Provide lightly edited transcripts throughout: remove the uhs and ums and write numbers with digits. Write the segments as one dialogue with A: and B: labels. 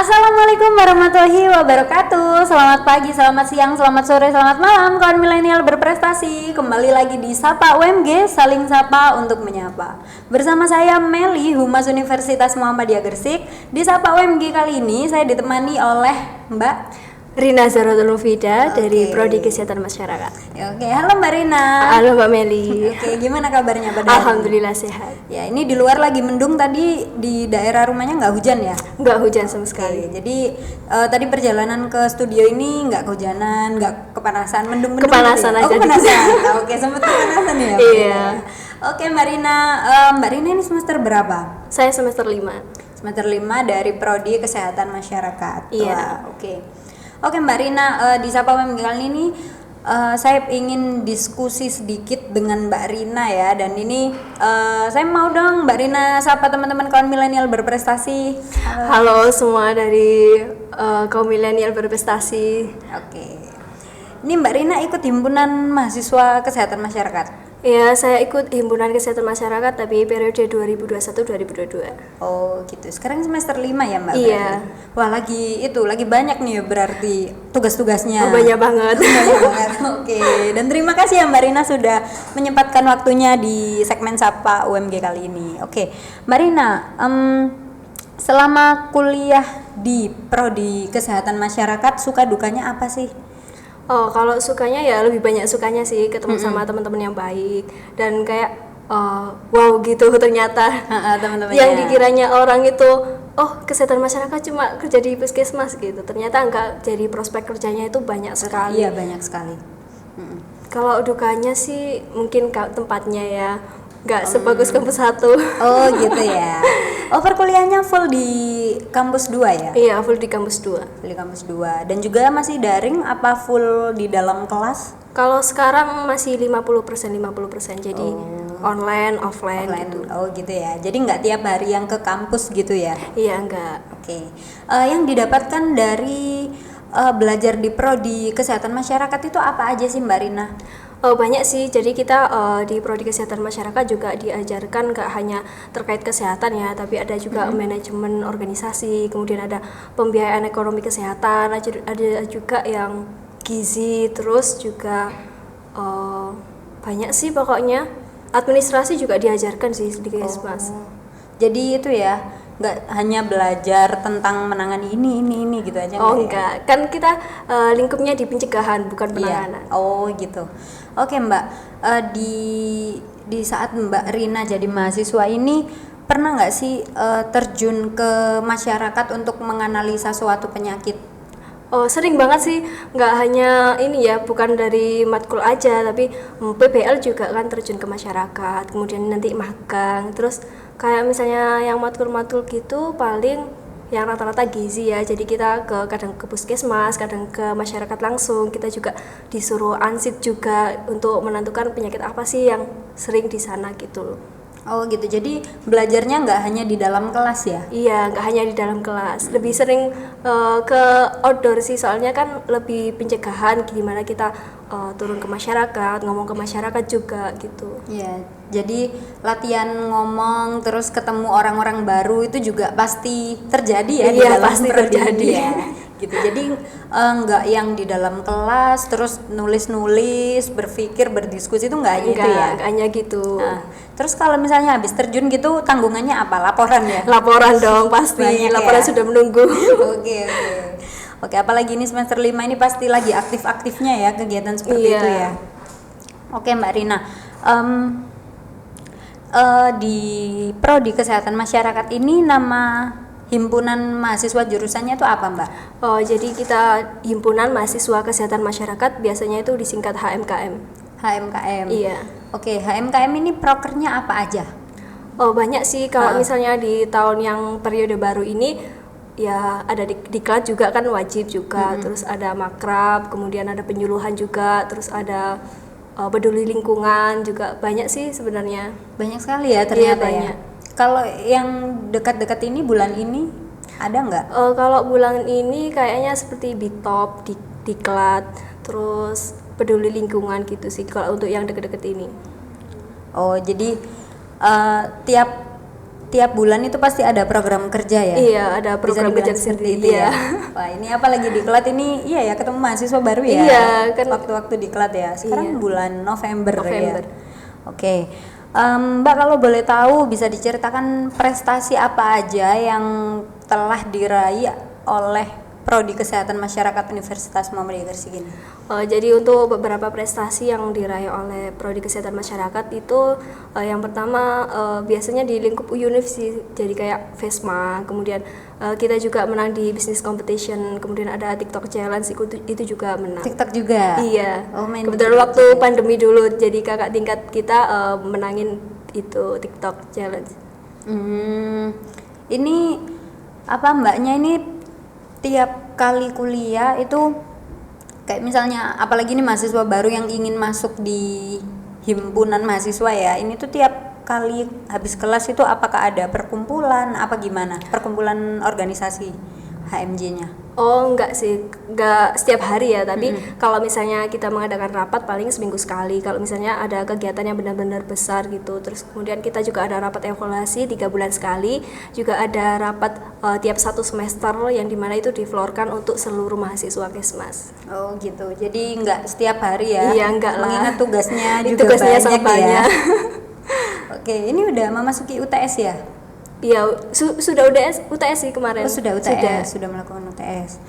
A: Assalamualaikum warahmatullahi wabarakatuh. Selamat pagi, selamat siang, selamat sore, selamat malam kawan milenial berprestasi. Kembali lagi di Sapa UMG, saling sapa untuk menyapa. Bersama saya Meli, Humas Universitas Muhammadiyah Gresik. Di Sapa UMG kali ini saya ditemani oleh Mbak
B: Rina Zaratul Fida dari Prodi Kesehatan Masyarakat.
A: Oke, halo Mbak Rina.
B: Halo Mbak Meli.
A: Oke, gimana kabarnya pada hari ini?
B: Alhamdulillah sehat.
A: Ya, ini di luar lagi mendung, tadi di daerah rumahnya nggak hujan ya?
B: Nggak hujan sama sekali.
A: Jadi tadi perjalanan ke studio ini nggak kehujanan, nggak kepanasan, mendung-mendung.
B: Kepanasan
A: gitu ya?
B: aja.
A: Oh, kepanasan. Oke, sempat kepanasan ya.
B: Iya.
A: Oke, Mbak Rina ini semester berapa?
B: Saya semester 5.
A: Semester 5 dari Prodi Kesehatan Masyarakat.
B: Iya.
A: Wah, Oke Mbak Rina, di Sapa UMG kali ini saya ingin diskusi sedikit dengan Mbak Rina ya. Dan ini saya mau dong Mbak Rina sapa teman-teman kaum milenial berprestasi.
B: Halo semua dari kaum milenial berprestasi.
A: Oke. Ini Mbak Rina ikut himpunan mahasiswa kesehatan masyarakat.
B: Ya, saya ikut himpunan kesehatan masyarakat tapi periode 2021-2022.
A: Oh gitu. Sekarang semester 5 ya Mbak?
B: Iya.
A: Berarti? Wah lagi banyak nih berarti tugas-tugasnya.
B: Oh, banyak banget.
A: Banyak banget. Oke. Dan terima kasih ya Mbak Rina sudah menyempatkan waktunya di segmen Sapa UMG kali ini. Oke, Mbak Rina, selama kuliah di Prodi Kesehatan Masyarakat suka dukanya apa sih?
B: Oh, kalau sukanya ya lebih banyak sukanya sih, ketemu sama teman-teman yang baik dan kayak wow gitu ternyata.
A: Teman-temannya.
B: Yang dikiranya orang itu kesehatan masyarakat cuma kerja di puskesmas gitu, ternyata enggak, jadi prospek kerjanya itu banyak sekali.
A: Iya, banyak sekali.
B: Kalau dukanya sih mungkin tempatnya ya nggak sebagus kampus 1.
A: Oh gitu ya. Oh, perkuliahannya full di kampus 2 ya?
B: Iya, full di kampus 2.
A: Full di kampus 2. Dan juga masih daring apa full di dalam kelas?
B: Kalau sekarang masih 50%, jadi online, offline gitu.
A: Oh gitu ya. Jadi nggak tiap hari yang ke kampus gitu ya?
B: Iya, enggak.
A: Oke. Yang didapatkan dari belajar di Prodi Kesehatan Masyarakat itu apa aja sih Mbak Rina?
B: Banyak sih, jadi kita di Prodi Kesehatan Masyarakat juga diajarkan gak hanya terkait kesehatan ya, tapi ada juga manajemen organisasi, kemudian ada pembiayaan ekonomi kesehatan, ada juga yang gizi, terus juga banyak sih pokoknya. Administrasi juga diajarkan sih di Kesmas.
A: Jadi itu ya, nggak hanya belajar tentang menangani ini gitu aja.
B: Enggak, kan kita lingkupnya di pencegahan bukan penanganan.
A: Iya. Oh gitu. Oke Mbak, di saat Mbak Rina jadi mahasiswa ini pernah nggak sih terjun ke masyarakat untuk menganalisa suatu penyakit?
B: Oh, sering banget sih, nggak hanya ini ya, bukan dari matkul aja, tapi PBL juga kan terjun ke masyarakat, kemudian nanti magang, terus kayak misalnya yang matkul-matkul gitu paling yang rata-rata gizi ya, jadi kita kadang ke puskesmas, kadang ke masyarakat langsung, kita juga disuruh ansit juga untuk menentukan penyakit apa sih yang sering di sana gitu loh.
A: Oh gitu, jadi belajarnya nggak hanya di dalam kelas ya?
B: Iya, nggak hanya di dalam kelas, lebih sering ke outdoor sih, soalnya kan lebih pencegahan, gimana kita turun ke masyarakat, ngomong ke masyarakat juga gitu.
A: Iya, jadi latihan ngomong terus ketemu orang-orang baru itu juga pasti terjadi ya?
B: Iya,
A: di dalam
B: pasti
A: prodi
B: terjadi
A: ya. Gitu. Jadi nggak yang di dalam kelas terus nulis-nulis, berpikir, berdiskusi itu nggak gitu ya?
B: Nggak hanya gitu.
A: Nah, terus kalau misalnya habis terjun gitu tanggungannya apa? Laporan ya?
B: Laporan dong pasti.
A: Banyak
B: laporan
A: ya?
B: sudah menunggu.
A: Oke, apalagi ini semester 5 ini pasti lagi aktif-aktifnya ya kegiatan seperti itu ya. Oke Mbak Rina, di Prodi Kesehatan Masyarakat ini nama himpunan mahasiswa jurusannya itu apa Mbak?
B: Oh, jadi kita himpunan mahasiswa kesehatan masyarakat, biasanya itu disingkat HMKM.
A: HMKM.
B: Iya.
A: Oke, HMKM ini prokernya apa aja?
B: Oh, banyak sih, kalau misalnya di tahun yang periode baru ini ya ada diklat juga kan wajib juga, terus ada makrab, kemudian ada penyuluhan juga, terus ada peduli lingkungan juga, banyak sih sebenarnya.
A: Banyak sekali ya ternyata.
B: Iya, banyak.
A: Kalau yang dekat-dekat ini bulan ini ada nggak?
B: Kalau bulan ini kayaknya seperti Bitop, diklat, terus peduli lingkungan gitu sih kalau untuk yang dekat-dekat ini.
A: Oh, jadi tiap bulan itu pasti ada program kerja ya?
B: Iya, ada
A: Bisa
B: program
A: dibilang
B: kerja
A: seperti
B: sendiri
A: itu
B: ya.
A: Wah, ini apalagi diklat ini, iya ya, ketemu mahasiswa baru ya.
B: Iya, kan
A: waktu-waktu diklat ya. Sekarang
B: iya.
A: bulan November
B: November.
A: ya. Oke. Mbak, kalau boleh tahu bisa diceritakan prestasi apa aja yang telah diraih oleh Prodi Kesehatan Masyarakat Universitas Muhammadiyah Gresik ini?
B: Jadi untuk beberapa prestasi yang diraih oleh Prodi Kesehatan Masyarakat itu yang pertama biasanya di lingkup UNIF sih, jadi kayak FESMA, kemudian kita juga menang di business competition, kemudian ada TikTok challenge itu juga menang.
A: TikTok juga?
B: Iya.
A: Oh, main
B: Kebetulan
A: TikTok
B: waktu
A: juga.
B: pandemi dulu, jadi kakak tingkat kita menangin itu TikTok challenge.
A: Ini apa mbaknya ini tiap kali kuliah itu kayak misalnya apalagi ini mahasiswa baru yang ingin masuk di himpunan mahasiswa ya, ini tuh tiap kali habis kelas itu apakah ada perkumpulan apa gimana? Perkumpulan organisasi HMJ-nya?
B: Oh enggak sih, enggak setiap hari ya, tapi kalau misalnya kita mengadakan rapat paling seminggu sekali. Kalau misalnya ada kegiatan yang benar-benar besar gitu, terus kemudian kita juga ada rapat evaluasi 3 bulan sekali, juga ada rapat tiap 1 semester yang dimana itu diflorkan untuk seluruh mahasiswa Kesmas.
A: Oh gitu, jadi nggak setiap hari ya?
B: Iya enggak lah.
A: Mengingat tugasnya
B: Itu
A: juga
B: tugasnya
A: banyak
B: sangat
A: ya.
B: banyak.
A: Oke, ini udah memasuki UTS ya?
B: Iya, sudah UTS sih kemarin.
A: Oh, sudah UTS, sudah melakukan UTS.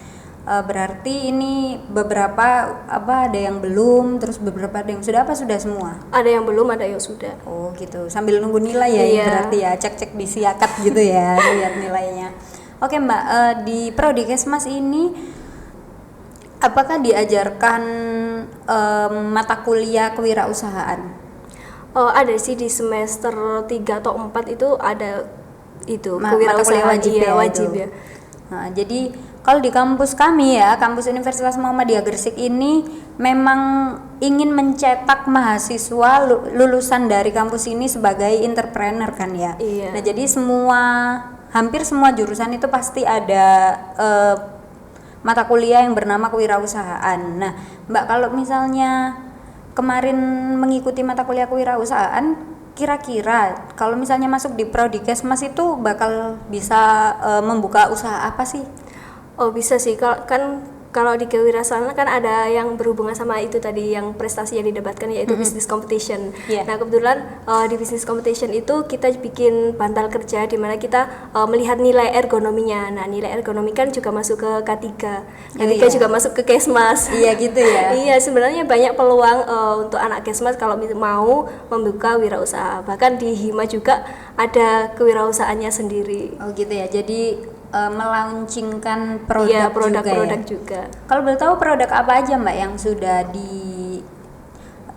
A: Berarti ini beberapa apa ada yang belum, terus beberapa ada yang sudah apa sudah semua?
B: Ada yang belum, ada yang sudah.
A: Oh gitu, sambil nunggu nilai ya, ini
B: Iya.
A: berarti ya cek-cek di siakat gitu ya, lihat nilainya. Oke Mbak, di Prodi Kesmas ini apakah diajarkan mata kuliah kewirausahaan?
B: Ada sih di semester 3 atau 4 itu ada itu
A: Mata kuliah
B: kewirausahaan.
A: wajib
B: Iya,
A: ya
B: wajib
A: itu.
B: ya.
A: Nah, jadi kalau di kampus kami ya, kampus Universitas Muhammadiyah Gresik ini memang ingin mencetak mahasiswa lulusan dari kampus ini sebagai entrepreneur kan ya.
B: Iya.
A: Nah, jadi hampir semua jurusan itu pasti ada mata kuliah yang bernama kewirausahaan. Nah, Mbak, kalau misalnya kemarin mengikuti mata kuliah kewirausahaan, kira-kira kalau misalnya masuk di Prodi Kesmas itu bakal bisa membuka usaha apa sih?
B: Oh bisa sih, kalau di kewirausahaan kan ada yang berhubungan sama itu tadi yang prestasi yang didebatkan yaitu business competition.
A: Yeah.
B: Nah kebetulan di business competition itu kita bikin bantal kerja di mana kita melihat nilai ergonominya. Nah nilai ergonomi kan juga masuk ke K3, K3
A: iya.
B: juga masuk ke Kesmas.
A: Iya gitu ya.
B: Iya sebenarnya banyak peluang untuk anak Kesmas kalau mau membuka wirausaha. Bahkan di Hima juga ada kewirausahaannya sendiri.
A: Oh gitu ya. Jadi melaunchingkan
B: Iya
A: produk
B: produk-produk
A: juga ya.
B: juga.
A: Kalau boleh tahu produk apa aja Mbak yang sudah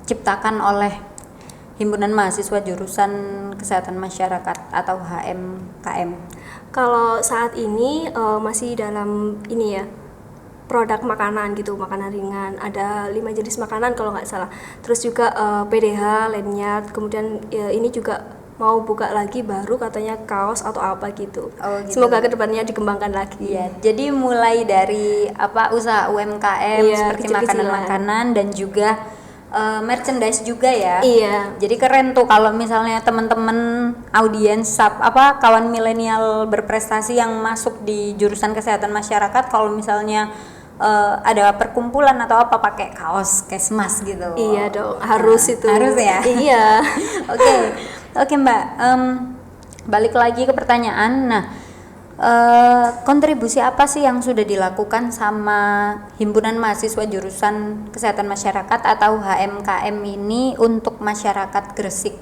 A: diciptakan oleh Himpunan Mahasiswa Jurusan Kesehatan Masyarakat atau HMKM?
B: Kalau saat ini masih dalam ini ya produk makanan gitu, makanan ringan. Ada 5 jenis makanan kalau nggak salah. Terus juga PDH, lanyard, kemudian ini juga mau buka lagi baru katanya kaos atau apa gitu.
A: Oh, gitu.
B: Semoga kedepannya dikembangkan lagi.
A: Iya, jadi mulai dari usaha UMKM
B: Iya,
A: seperti
B: kecil-kecilan.
A: makanan-makanan dan juga merchandise juga ya.
B: Iya.
A: Jadi keren tuh kalau misalnya teman-teman audiens kawan milenial berprestasi yang masuk di jurusan kesehatan masyarakat, kalau misalnya ada perkumpulan atau apa pakai kaos Kesmas gitu.
B: Iya dong, harus itu.
A: Harus ya.
B: Iya.
A: Oke Mbak, balik lagi ke pertanyaan. Nah, kontribusi apa sih yang sudah dilakukan sama Himpunan Mahasiswa Jurusan Kesehatan Masyarakat atau HMKM ini untuk masyarakat Gresik?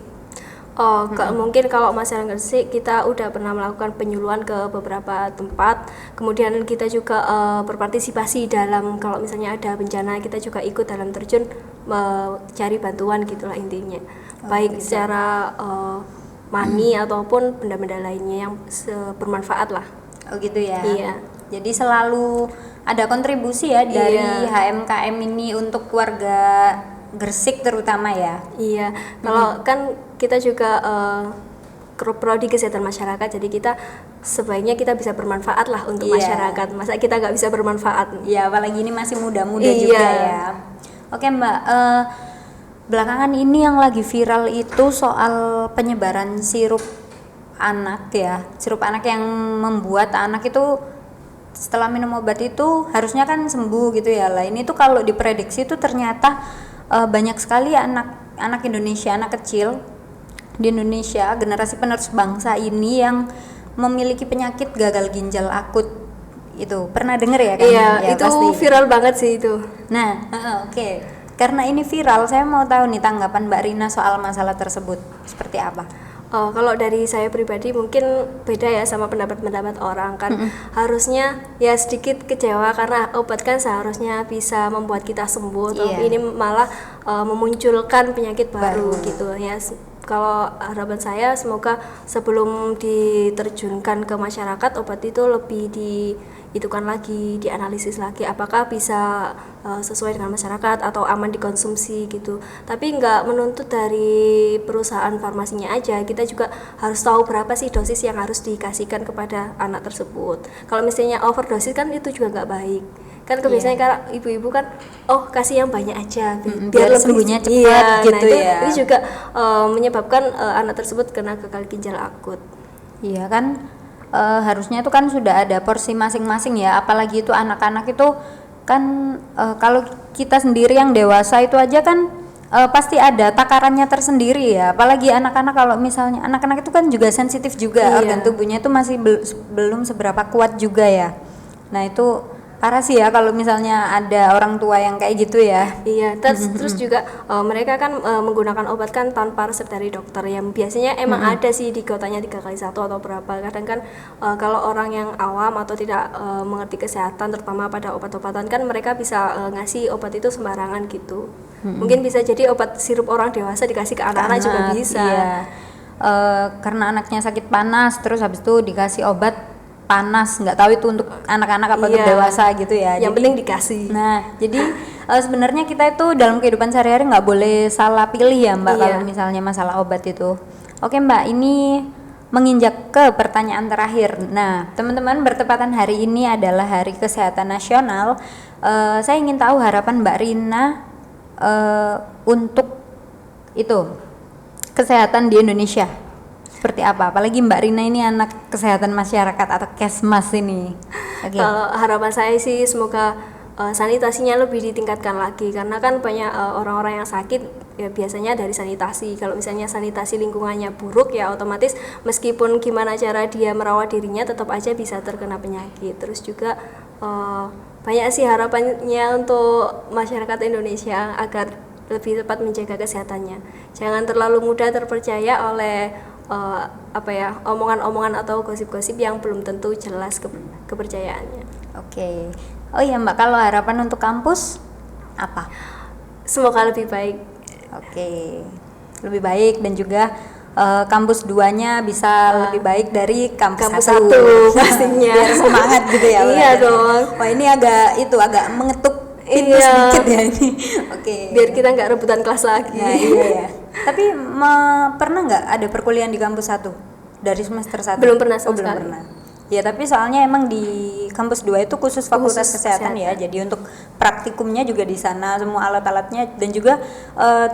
B: Mungkin kalau masyarakat Gresik kita udah pernah melakukan penyuluhan ke beberapa tempat, kemudian kita juga berpartisipasi dalam kalau misalnya ada bencana kita juga ikut dalam terjun cari bantuan gitulah intinya, baik secara money ataupun benda-benda lainnya yang bermanfaat lah.
A: Oh gitu ya.
B: Iya.
A: Jadi selalu ada kontribusi ya dari HMKM ini untuk warga Gresik terutama ya.
B: Iya, kalau kan kita juga prodi kesehatan masyarakat, jadi kita sebaiknya kita bisa bermanfaat lah untuk masyarakat. Masa kita nggak bisa bermanfaat?
A: Iya, apalagi ini masih muda-muda juga ya. Oke Mbak, belakangan ini yang lagi viral itu soal penyebaran sirup anak ya, sirup anak yang membuat anak itu setelah minum obat itu harusnya kan sembuh gitu ya. Lah ini tuh kalau diprediksi tuh ternyata banyak sekali anak Indonesia, anak kecil di Indonesia, generasi penerus bangsa ini yang memiliki penyakit gagal ginjal akut. Itu pernah denger ya kan?
B: Iya,
A: Ya,
B: itu
A: pasti.
B: viral banget sih itu.
A: Nah, oke. Karena ini viral, saya mau tahu nih tanggapan Mbak Rina soal masalah tersebut seperti apa?
B: Kalau dari saya pribadi mungkin beda ya sama pendapat-pendapat orang kan. Harusnya ya sedikit kecewa karena obat kan seharusnya bisa membuat kita sembuh.
A: Iya.
B: Ini malah memunculkan penyakit baru gitu ya. Kalau harapan saya semoga sebelum diterjunkan ke masyarakat obat itu lebih dihitungkan lagi, dianalisis lagi apakah bisa sesuai dengan masyarakat atau aman dikonsumsi gitu. Tapi nggak menuntut dari perusahaan farmasinya aja, kita juga harus tahu berapa sih dosis yang harus dikasihkan kepada anak tersebut. Kalau misalnya overdosis kan itu juga nggak baik. Kan kebiasaan karena ibu-ibu kan kasih yang banyak aja
A: biar sembuhnya cepat gitu
B: nah,
A: ya.
B: itu juga menyebabkan anak tersebut kena gagal ginjal akut.
A: Iya kan, harusnya itu kan sudah ada porsi masing-masing ya, apalagi itu anak-anak itu kan kalau kita sendiri yang dewasa itu aja kan pasti ada takarannya tersendiri ya, apalagi anak-anak. Kalau misalnya anak-anak itu kan juga sensitif juga, organ tubuhnya itu masih belum seberapa kuat juga ya. Nah itu parah sih ya kalau misalnya ada orang tua yang kayak gitu ya.
B: Iya, terus juga mereka kan menggunakan obat kan tanpa resep dari dokter, yang biasanya emang ada sih di kotanya 3 kali 1 atau berapa. Kadang kan kalau orang yang awam atau tidak mengerti kesehatan terutama pada obat-obatan kan mereka bisa ngasih obat itu sembarangan gitu. Mungkin bisa jadi obat sirup orang dewasa dikasih ke anak-anak juga bisa.
A: Iya. Karena anaknya sakit panas terus habis itu dikasih obat panas, nggak tahu itu untuk anak-anak apa untuk dewasa gitu ya.
B: Yang penting dikasih.
A: Nah, jadi sebenarnya kita itu dalam kehidupan sehari-hari nggak boleh salah pilih ya Mbak, kalau misalnya masalah obat itu. Oke Mbak, ini menginjak ke pertanyaan terakhir. Nah, teman-teman, bertepatan hari ini adalah Hari Kesehatan Nasional. Saya ingin tahu harapan Mbak Rina untuk itu kesehatan di Indonesia seperti apa? Apalagi Mbak Rina ini anak kesehatan masyarakat atau Kesmas ini. Okay.
B: Harapan saya sih semoga sanitasinya lebih ditingkatkan lagi, karena kan banyak orang-orang yang sakit ya biasanya dari sanitasi. Kalau misalnya sanitasi lingkungannya buruk ya otomatis meskipun gimana cara dia merawat dirinya tetap aja bisa terkena penyakit. Terus juga banyak sih harapannya untuk masyarakat Indonesia agar lebih tepat menjaga kesehatannya. Jangan terlalu mudah terpercaya oleh omongan-omongan atau gosip-gosip yang belum tentu jelas kepercayaannya.
A: Oke. Oh iya Mbak, kalau harapan untuk kampus apa?
B: Semoga lebih baik.
A: Oke. Lebih baik dan juga kampus 2-nya bisa lebih baik dari kampus 1
B: pastinya.
A: Biar semangat gitu ya.
B: Iya dong.
A: Wah, ini agak mengetuk pintu sedikit ya ini. Oke.
B: Biar kita nggak rebutan kelas lagi.
A: Nah, iya ya. Tapi pernah nggak ada perkuliahan di kampus 1 dari semester 1?
B: Belum pernah sama
A: belum
B: sekali.
A: pernah. Ya, tapi soalnya emang di kampus 2 itu khusus fakultas kesehatan ya. Jadi untuk praktikumnya juga di sana, semua alat-alatnya, dan juga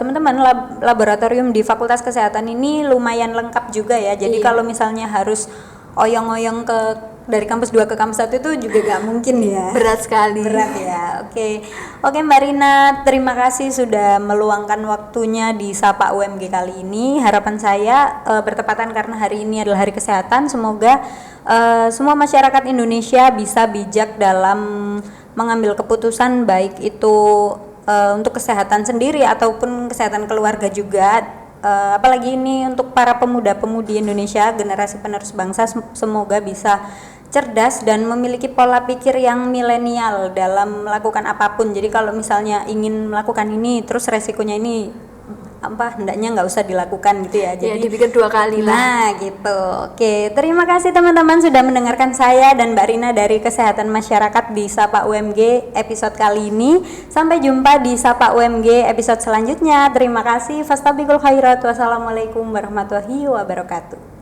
A: teman-teman laboratorium di fakultas kesehatan ini lumayan lengkap juga ya. Jadi kalau misalnya harus oyong-oyong dari kampus 2 ke kampus 1 itu juga gak mungkin ya.
B: Berat sekali.
A: Berat ya. Oke Mbak Rina, terima kasih sudah meluangkan waktunya di Sapa UMG kali ini. Harapan saya bertepatan karena hari ini adalah Hari Kesehatan, semoga semua masyarakat Indonesia bisa bijak dalam mengambil keputusan, baik itu untuk kesehatan sendiri ataupun kesehatan keluarga juga. Apalagi ini untuk para pemuda-pemudi Indonesia, generasi penerus bangsa, semoga bisa cerdas dan memiliki pola pikir yang milenial dalam melakukan apapun. Jadi kalau misalnya ingin melakukan ini terus resikonya ini hendaknya nggak usah dilakukan gitu ya. Jadi
B: dipikir 2 kali lah.
A: Nah gitu. Oke, terima kasih teman-teman sudah mendengarkan saya dan Mbak Rina dari Kesehatan Masyarakat di Sapa UMG episode kali ini. Sampai jumpa di Sapa UMG episode selanjutnya. Terima kasih. Fastabiqul khairat. Wassalamualaikum warahmatullahi wabarakatuh.